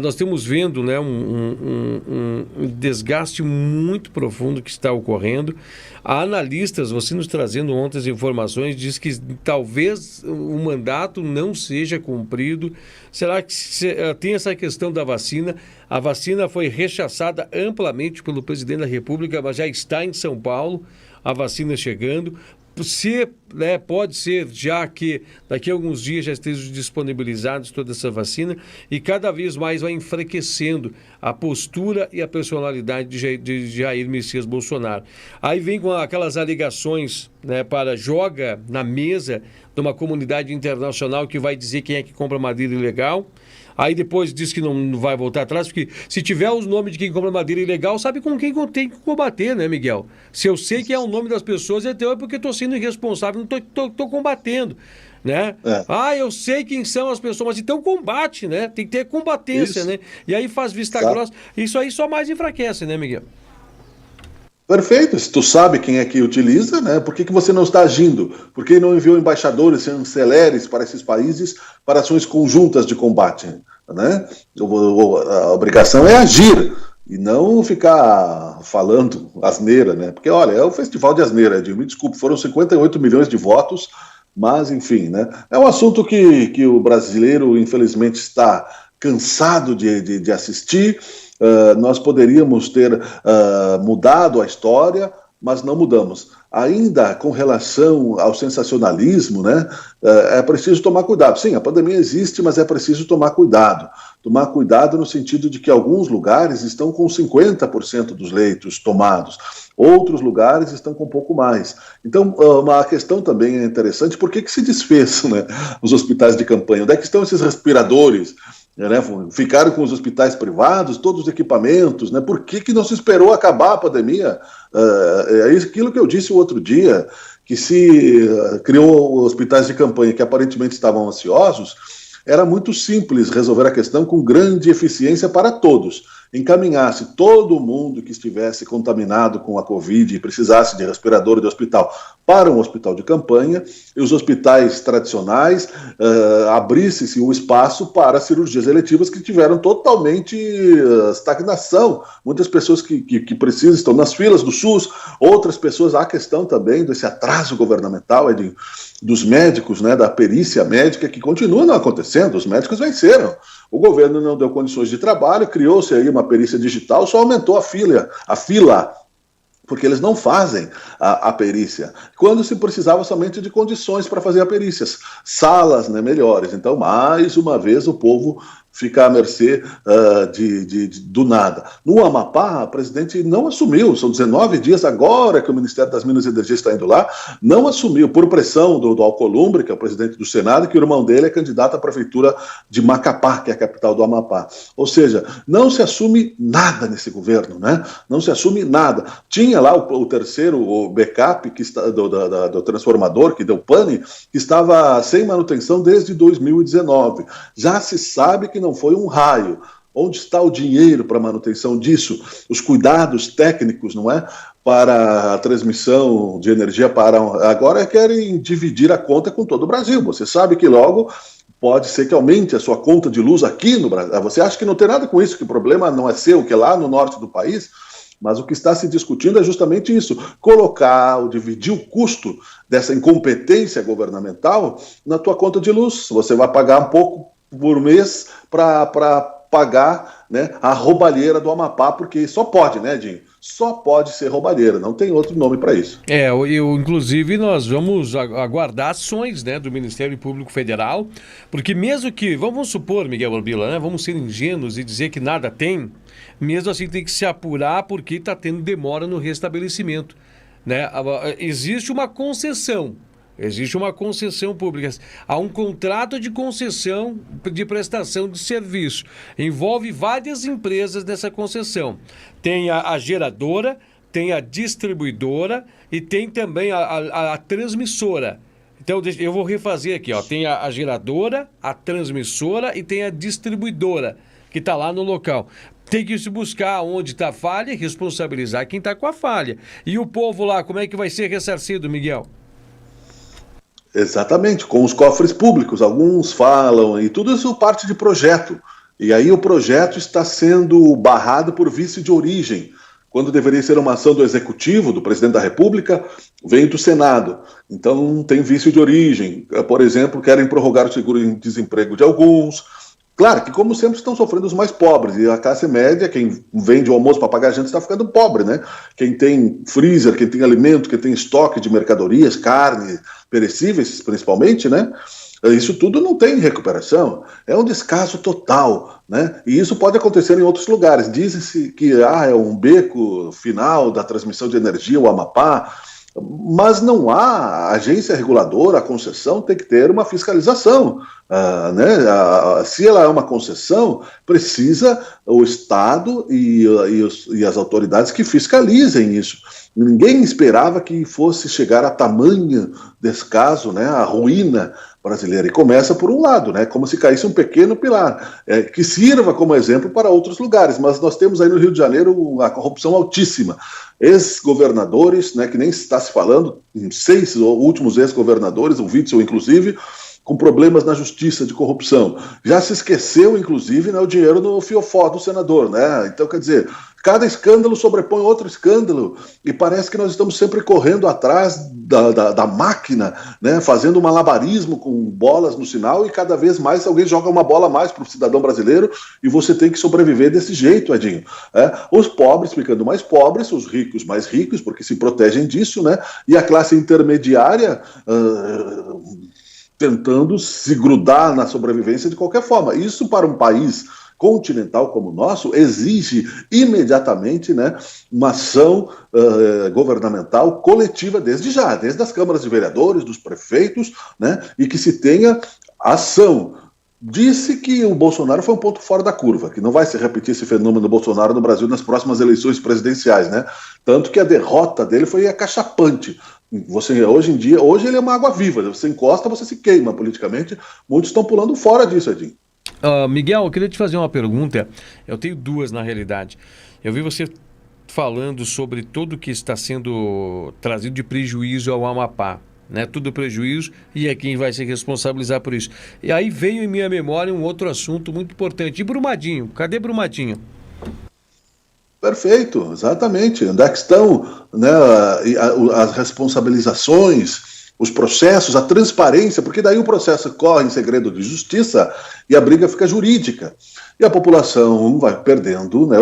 Nós estamos vendo, né, um desgaste muito profundo que está ocorrendo. Há analistas, você nos trazendo ontem as informações, diz que talvez o mandato não seja cumprido. Será que tem essa questão da vacina? A vacina foi rechaçada amplamente pelo presidente da República, mas já está em São Paulo, a vacina chegando. Pode ser, já que daqui a alguns dias já estejam disponibilizados toda essa vacina, e cada vez mais vai enfraquecendo a postura e a personalidade de Jair Messias Bolsonaro. Aí vem com aquelas alegações, né, joga na mesa de uma comunidade internacional que vai dizer quem é que compra madeira ilegal. aí depois diz que não vai voltar atrás, porque se tiver os nomes de quem compra madeira ilegal, sabe com quem tem que combater, né, Miguel? Se eu sei que é o nome das pessoas, então é porque estou sendo irresponsável, não estou combatendo, né? Eu sei quem são as pessoas, mas então combate, né? Tem que ter combatência, né? E aí faz vista grossa. Isso aí só mais enfraquece, né, Miguel? Perfeito, se tu sabe quem é que utiliza, né, por que você não está agindo? Por que não enviou embaixadores, chanceleres para esses países para ações conjuntas de combate? Né? A obrigação é agir e não ficar falando asneira, né? Porque, olha, é o festival de asneira, Edinho, me desculpe, foram 58 milhões de votos, mas, enfim, né? É um assunto que o brasileiro, infelizmente, está cansado de assistir. Nós poderíamos ter mudado a história, mas não mudamos. Ainda com relação ao sensacionalismo, né, é preciso tomar cuidado. Sim, a pandemia existe, mas é preciso tomar cuidado. Tomar cuidado no sentido de que alguns lugares estão com 50% dos leitos tomados, outros lugares estão com um pouco mais. Então, uma questão também é interessante, por que se desfez, né, os hospitais de campanha? Onde é que estão esses respiradores? Né, ficaram com os hospitais privados, todos os equipamentos, né? Por que não se esperou acabar a pandemia? É aquilo que eu disse o outro dia, que se criou hospitais de campanha que aparentemente estavam ansiosos, era muito simples resolver a questão com grande eficiência para todos. Encaminhasse todo mundo que estivesse contaminado com a Covid e precisasse de respirador de hospital para um hospital de campanha, e os hospitais tradicionais abrisse-se um espaço para cirurgias eletivas que tiveram totalmente estagnação. Muitas pessoas que precisam estão nas filas do SUS, outras pessoas, há a questão também desse atraso governamental, dos médicos, né, da perícia médica, que continua não acontecendo, os médicos venceram. O governo não deu condições de trabalho, criou-se aí uma perícia digital, só aumentou a fila, porque eles não fazem a perícia, quando se precisava somente de condições para fazer a perícia, salas, né, melhores. Então, mais uma vez, o povo fica à mercê do nada. No Amapá, o presidente não assumiu, são 19 dias agora que o Ministério das Minas e Energia está indo lá, não assumiu, por pressão do Alcolumbre, que é o presidente do Senado, que o irmão dele é candidato à prefeitura de Macapá, que é a capital do Amapá. Ou seja, não se assume nada nesse governo, né? Não se assume nada. Tinha lá o terceiro, o backup que está, do transformador, que deu pane, que estava sem manutenção desde 2019. Já se sabe que não foi um raio. Onde está o dinheiro para a manutenção disso? Os cuidados técnicos, não é? Para a transmissão de energia agora querem dividir a conta com todo o Brasil. Você sabe que logo pode ser que aumente a sua conta de luz aqui no Brasil. Você acha que não tem nada com isso, que o problema não é seu, que é lá no norte do país? Mas o que está se discutindo é justamente isso, dividir o custo dessa incompetência governamental na tua conta de luz. Você vai pagar um pouco por mês para pagar, né, a roubalheira do Amapá, porque só pode, né, Edinho? Só pode ser roubalheira, não tem outro nome para isso. Inclusive, nós vamos aguardar ações, né, do Ministério Público Federal, porque mesmo que, vamos supor, Miguel Urbila, né, vamos ser ingênuos e dizer que nada tem, mesmo assim tem que se apurar porque está tendo demora no restabelecimento, né? Existe uma concessão pública. Há um contrato de concessão de prestação de serviço. Envolve várias empresas nessa concessão. Tem a geradora, tem a distribuidora e tem também a transmissora. Então, eu vou refazer aqui, ó. Tem a geradora, a transmissora e tem a distribuidora, que está lá no local. Tem que se buscar onde está a falha e responsabilizar quem está com a falha. E o povo lá, como é que vai ser ressarcido, Miguel? Exatamente, com os cofres públicos. Alguns falam, e tudo isso parte de projeto. E aí o projeto está sendo barrado por vício de origem. Quando deveria ser uma ação do Executivo, do Presidente da República, vem do Senado. Então tem vício de origem. Por exemplo, querem prorrogar o seguro-desemprego de alguns. Claro que, como sempre, estão sofrendo os mais pobres. E a classe média, quem vende o almoço para pagar a gente, está ficando pobre, né? Quem tem freezer, quem tem alimento, quem tem estoque de mercadorias, carne, perecíveis, principalmente, né? Isso tudo não tem recuperação. É um descaso total, né? E isso pode acontecer em outros lugares. Dizem-se que é um beco final da transmissão de energia, o Amapá. Mas não há agência reguladora, a concessão tem que ter uma fiscalização. Né? Se ela é uma concessão, precisa o Estado e as autoridades que fiscalizem isso. Ninguém esperava que fosse chegar a tamanho descaso, né? A ruína brasileira. E começa por um lado, né? Como se caísse um pequeno pilar, que sirva como exemplo para outros lugares. Mas nós temos aí no Rio de Janeiro a corrupção altíssima. Ex-governadores, né, que nem está se falando, 6 últimos ex-governadores, o Witzel inclusive, com problemas na justiça de corrupção. Já se esqueceu, inclusive, né, o dinheiro no fiofó do senador, né? Então, quer dizer, cada escândalo sobrepõe outro escândalo e parece que nós estamos sempre correndo atrás da máquina, né, fazendo um malabarismo com bolas no sinal e cada vez mais alguém joga uma bola a mais para o cidadão brasileiro e você tem que sobreviver desse jeito, Edinho. Os pobres ficando mais pobres, os ricos mais ricos, porque se protegem disso, né? E a classe intermediária tentando se grudar na sobrevivência de qualquer forma. Isso para um país continental como o nosso exige imediatamente, né, uma ação governamental coletiva desde já, desde as câmaras de vereadores, dos prefeitos, né, e que se tenha ação. Disse que o Bolsonaro foi um ponto fora da curva, que não vai se repetir esse fenômeno do Bolsonaro no Brasil nas próximas eleições presidenciais, né? Tanto que a derrota dele foi acachapante. Hoje ele é uma água viva, você encosta, você se queima politicamente. Muitos estão pulando fora disso, Edinho. Miguel, eu queria te fazer uma pergunta. Eu tenho duas, na realidade. Eu vi você falando sobre tudo que está sendo trazido de prejuízo ao Amapá, né? Tudo prejuízo e é quem vai se responsabilizar por isso. E aí veio em minha memória um outro assunto muito importante. E Brumadinho? Cadê Brumadinho? Perfeito, exatamente. Onde é que estão, né, as responsabilizações, os processos, a transparência, porque daí o processo corre em segredo de justiça e a briga fica jurídica. E a população vai perdendo, né,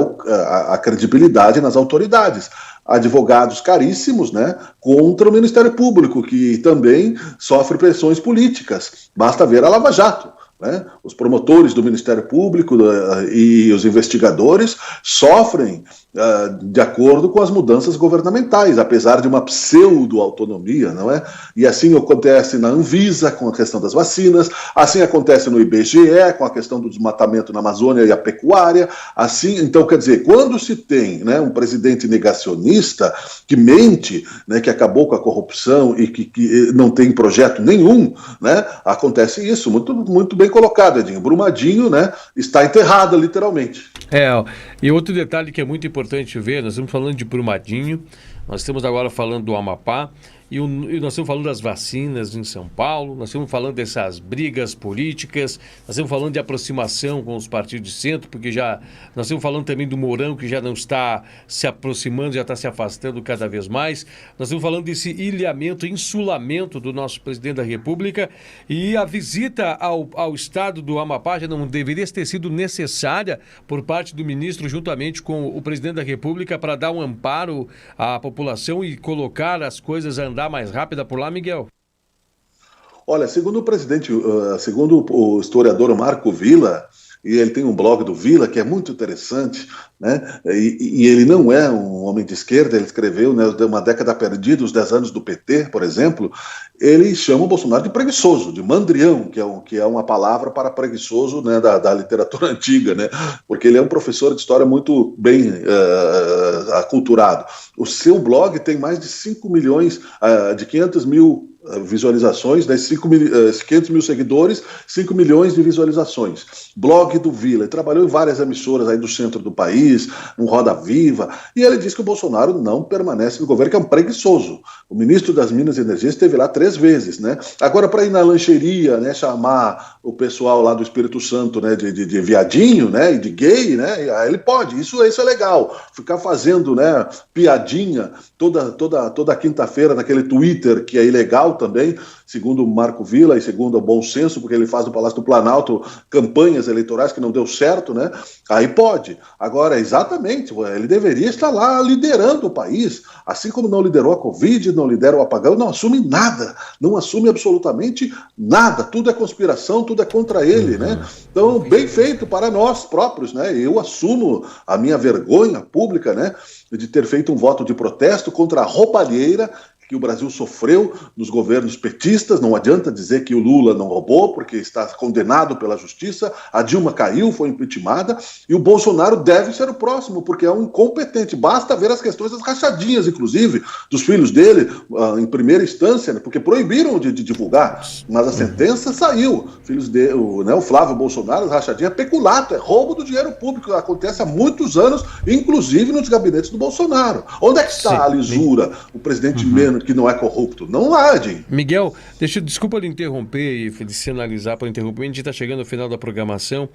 a credibilidade nas autoridades. Advogados caríssimos, né, contra o Ministério Público, que também sofre pressões políticas. Basta ver a Lava Jato. Né? Os promotores do Ministério Público e os investigadores sofrem de acordo com as mudanças governamentais, apesar de uma pseudo-autonomia, não é? E assim acontece na Anvisa, com a questão das vacinas, assim acontece no IBGE, com a questão do desmatamento na Amazônia e a pecuária, assim, então, quer dizer, quando se tem, né, um presidente negacionista que mente, né, que acabou com a corrupção e que não tem projeto nenhum, né, acontece isso, muito bem colocado, Edinho. Brumadinho, né, está enterrada, literalmente. E outro detalhe que é muito importante ver, nós estamos falando de Brumadinho, nós estamos agora falando do Amapá, e nós estamos falando das vacinas em São Paulo, nós estamos falando dessas brigas políticas, nós estamos falando de aproximação com os partidos de centro, porque nós estamos falando também do Mourão, que já não está se aproximando, já está se afastando cada vez mais, nós estamos falando desse ilhamento, insulamento do nosso presidente da República, e a visita ao estado do Amapá já não deveria ter sido necessária por parte do ministro, juntamente com o presidente da República, para dar um amparo à população e colocar as coisas a andar mais rápida por lá, Miguel? Olha, segundo o historiador Marco Villa, e ele tem um blog do Villa que é muito interessante, né? E ele não é um homem de esquerda, ele escreveu, né, Uma Década Perdida, os 10 anos do PT, por exemplo. Ele chama o Bolsonaro de preguiçoso, de mandrião, que é uma palavra para preguiçoso, né, da literatura antiga, né? Porque ele é um professor de história muito bem aculturado. O seu blog tem mais de 5 milhões, de 500 mil visualizações, né? 500 mil seguidores, 5 milhões de visualizações. Blog do Villa, ele trabalhou em várias emissoras aí do centro do país, no Roda Viva, e ele diz que o Bolsonaro não permanece no governo, que é um preguiçoso. O ministro das Minas e Energia esteve lá 3 vezes, né? Agora, para ir na lancheria, né, chamar o pessoal lá do Espírito Santo, né, de viadinho, né, e de gay, né, ele pode, isso é legal. Ficar fazendo, né, piadinha toda quinta-feira naquele Twitter, que é ilegal também, segundo o Marco Villa e segundo o bom senso, porque ele faz no Palácio do Planalto campanhas eleitorais que não deu certo, né? Aí pode. Agora, exatamente, ele deveria estar lá liderando o país, assim como não liderou a Covid, não lidera o apagão, não assume nada, não assume absolutamente nada, tudo é conspiração, tudo é contra ele, né? Então, bem feito para nós próprios, né? Eu assumo a minha vergonha pública, né, de ter feito um voto de protesto contra a roubalheira que o Brasil sofreu nos governos petistas. Não adianta dizer que o Lula não roubou, porque está condenado pela justiça. A Dilma caiu, foi impeachmentada, e o Bolsonaro deve ser o próximo, porque é um incompetente. Basta ver as questões das rachadinhas, inclusive, dos filhos dele, em primeira instância, né, porque proibiram de divulgar, mas a sentença saiu. Filhos dele, o Flávio Bolsonaro, as rachadinhas, é peculato, é roubo do dinheiro público, acontece há muitos anos, inclusive nos gabinetes do Bolsonaro. Onde é que está a lisura, o presidente menos que não é corrupto? Não há, Edinho. Miguel, desculpa lhe interromper e sinalizar para interromper, a gente está chegando ao final da programação,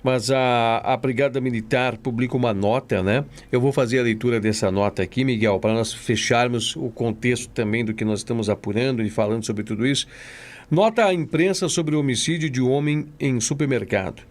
mas a Brigada Militar publica uma nota, né? Eu vou fazer a leitura dessa nota aqui, Miguel, para nós fecharmos o contexto também do que nós estamos apurando e falando sobre tudo isso. Nota à imprensa sobre o homicídio de homem em supermercado.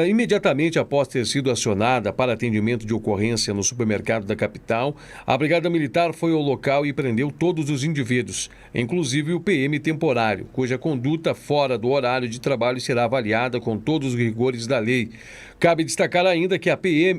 Imediatamente após ter sido acionada para atendimento de ocorrência no supermercado da capital, a Brigada Militar foi ao local e prendeu todos os indivíduos, inclusive o PM temporário, cuja conduta fora do horário de trabalho será avaliada com todos os rigores da lei. Cabe destacar ainda que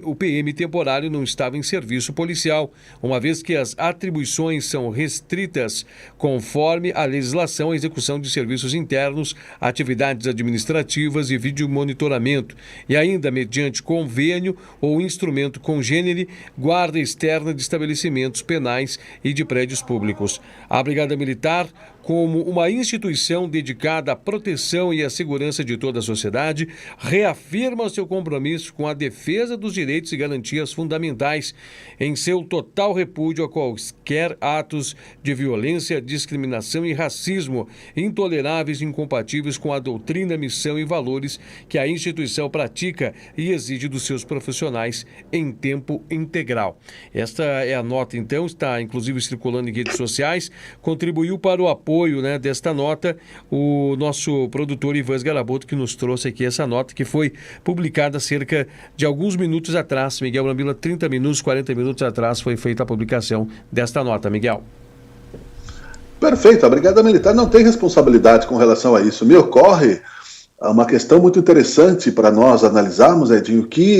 o PM temporário não estava em serviço policial, uma vez que as atribuições são restritas conforme a legislação à execução de serviços internos, atividades administrativas e videomonitoramento, e ainda mediante convênio ou instrumento congênere, guarda externa de estabelecimentos penais e de prédios públicos. A Brigada Militar, como uma instituição dedicada à proteção e à segurança de toda a sociedade, reafirma seu compromisso com a defesa dos direitos e garantias fundamentais, em seu total repúdio a quaisquer atos de violência, discriminação e racismo, intoleráveis e incompatíveis com a doutrina, missão e valores que a instituição pratica e exige dos seus profissionais em tempo integral. Esta é a nota, então, está inclusive circulando em redes sociais, contribuiu para o apoio, né, desta nota o nosso produtor Ivan Garaboto, que nos trouxe aqui essa nota que foi publicada cerca de alguns minutos atrás. Miguel Brambila, 30 minutos, 40 minutos atrás foi feita a publicação desta nota, Miguel. Perfeito, a Brigada Militar não tem responsabilidade com relação a isso. Me ocorre uma questão muito interessante para nós analisarmos, Edinho, que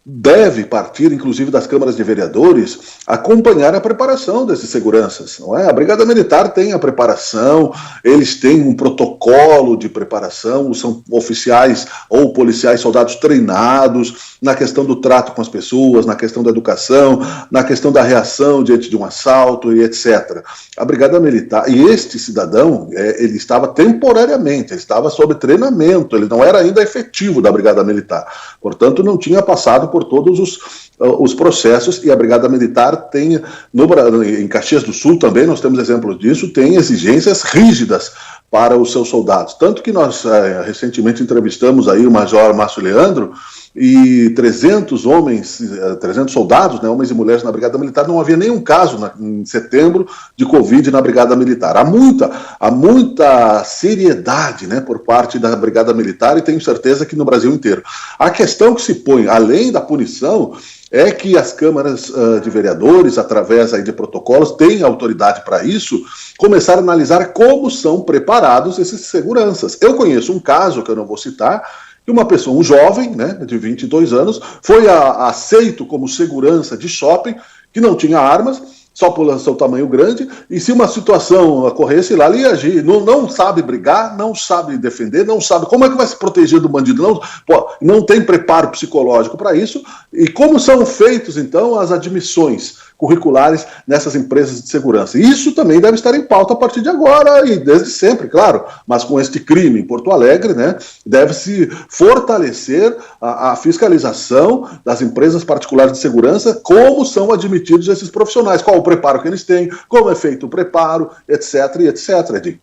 deve partir, inclusive, das câmaras de vereadores, acompanhar a preparação desses seguranças, não é? A Brigada Militar tem a preparação, eles têm um protocolo de preparação, são oficiais ou policiais, soldados treinados na questão do trato com as pessoas, na questão da educação, na questão da reação diante de um assalto e etc. A Brigada Militar, e este cidadão, ele estava temporariamente, ele estava sob treinamento, ele não era ainda efetivo da Brigada Militar, portanto não tinha passado por todos os processos, e a Brigada Militar tem, em Caxias do Sul também, nós temos exemplos disso, tem exigências rígidas para os seus soldados. Tanto que nós recentemente entrevistamos aí o Major Márcio Leandro, e 300 soldados, né, homens e mulheres na Brigada Militar, não havia nenhum caso em setembro de Covid na Brigada Militar. Há muita seriedade, né, por parte da Brigada Militar, e tenho certeza que no Brasil inteiro. A questão que se põe, além da punição, é que as câmaras de vereadores, através aí de protocolos, têm autoridade para isso, começar a analisar como são preparados esses seguranças. Eu conheço um caso, que eu não vou citar, que uma pessoa, um jovem, né, de 22 anos, foi aceito como segurança de shopping, que não tinha armas, só por seu tamanho grande, e se uma situação ocorresse lá, ele ia agir. Não sabe brigar, não sabe defender, não sabe como é que vai se proteger do bandido, não tem preparo psicológico para isso. E como são feitos, então, as admissões curriculares nessas empresas de segurança? Isso também deve estar em pauta a partir de agora e desde sempre, claro, mas com este crime em Porto Alegre, né, deve-se fortalecer a fiscalização das empresas particulares de segurança, como são admitidos esses profissionais, qual o preparo que eles têm, como é feito o preparo, etc, Edinho.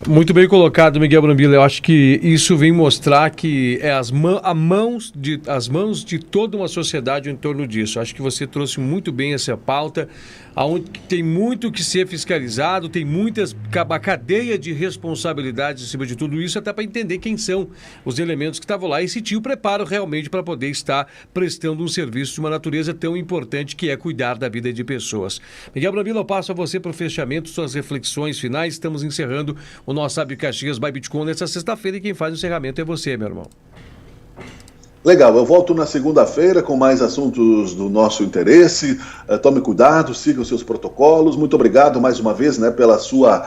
Muito bem colocado, Miguel Brambila. Eu acho que isso vem mostrar que é as mãos de toda uma sociedade em torno disso. Acho que você trouxe muito bem essa pauta, onde tem muito que ser fiscalizado, tem uma cadeia de responsabilidades em cima de tudo isso, até para entender quem são os elementos que estavam lá e se tinha o preparo realmente para poder estar prestando um serviço de uma natureza tão importante que é cuidar da vida de pessoas. Miguel Brambila, eu passo a você para o fechamento, suas reflexões finais. Estamos encerrando o nosso Sabe Caxias by Bitcoin nessa sexta-feira, e quem faz o encerramento é você, meu irmão. Legal, eu volto na segunda-feira com mais assuntos do nosso interesse. Tome cuidado, siga os seus protocolos. Muito obrigado mais uma vez, né, pela sua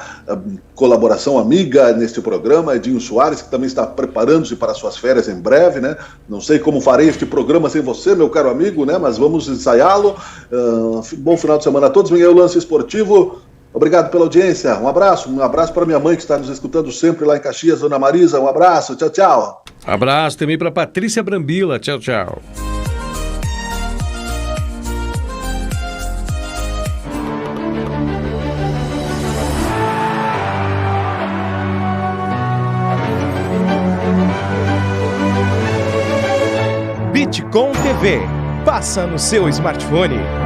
colaboração amiga neste programa. Edinho Soares, que também está preparando-se para suas férias em breve, né? Não sei como farei este programa sem você, meu caro amigo, né? Mas vamos ensaiá-lo. Bom final de semana a todos. Vem aí o Lance Esportivo. Obrigado pela audiência. Um abraço para minha mãe que está nos escutando sempre lá em Caxias, Dona Marisa. Um abraço. Tchau, tchau. Abraço também para Patrícia Brambila. Tchau, tchau. Bitcom TV. Passa no seu smartphone.